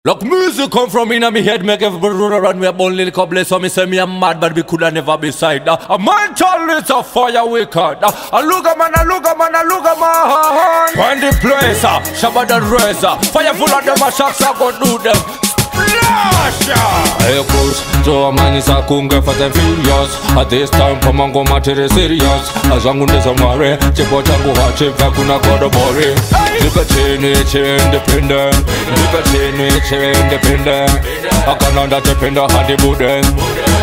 Look, music come from in me head, make everybody run me a bone little couple, so me say me I'm mad, but we coulda never be side. A man child is a fire wicked. A look a man, a look a man, a look a man. Find the place, Shabba the razor. Fire full of them, a shots I go do them. Hey, course, so a man is a kunga for the furious. At this time, Pamango matter is serious. As long as I'm married, Chipo Tango Hachi, Vakuna Kodobori. Libertine, independent. Libertine, independent. I can't depend on the Buddha.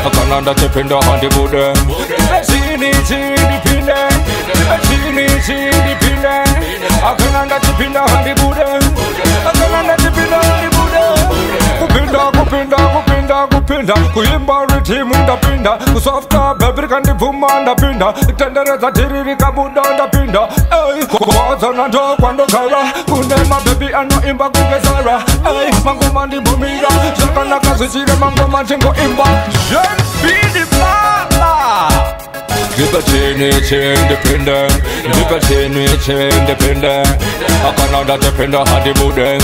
I can't depend on the Buddha. Libertine, independent. Libertine, independent. I can't depend on the Buddha. I can't depend on the Buddha. Kupinda kuimba ritimu ndapinda kusofta baby kandi vuma ndapinda itendereza tiriri kabuda ndapinda ey kwaza na ndo kwando kara kunema baby ano imba kungezara ey mangoma ndibumira shakana kazichire mangoma chingo imba Jean Bidi Papa Libertine, independent. Libertine, independent. I can't depend on the Buddha.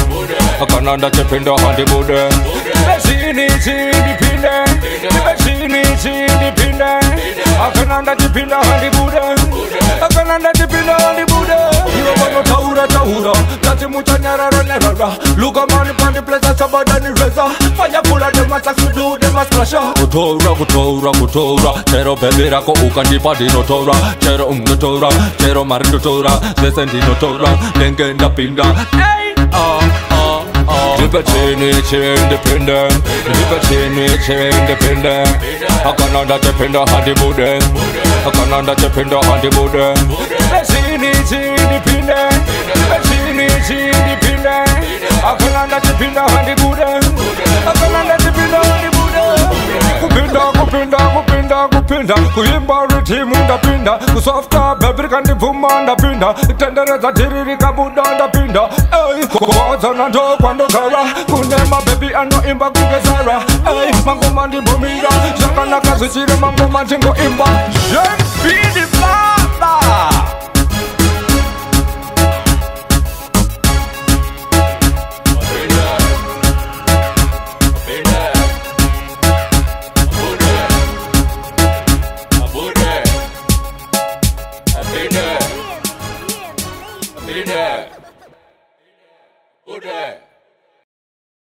I can't depend on the Buddha. Libertine, independent. Libertine, independent. I can't depend on the Buddha. I can't depend on the Buddha. You want to Taura, that's a muchanyara runera. Look a man upon the place, somebody on the razor. Fire full of them, as you do, them as pressure. Kutora, Tero Pevera, Ukandi. Party no Tora, Chero Tora, Chero Marino Tora, Sesenti no Tora, Lengenda Pinda. Libertine, independent. Libertine, independent. I can't depend on the Buddha. I can't depend on the Buddha. Libertine, independent. Libertine, independent. I can't depend on the Buddha. I can't depend on the Buddha. Kupinda kuimba ritimu ndapinda kusofta baby kandi vuma ndapinda itendereza tiriri kabuda ndapinda ey kwaza na ndo kwando kara kunema baby ano imba kungezara ey mangoma ndibumira shakana kazichire mangoma chingo imba Jean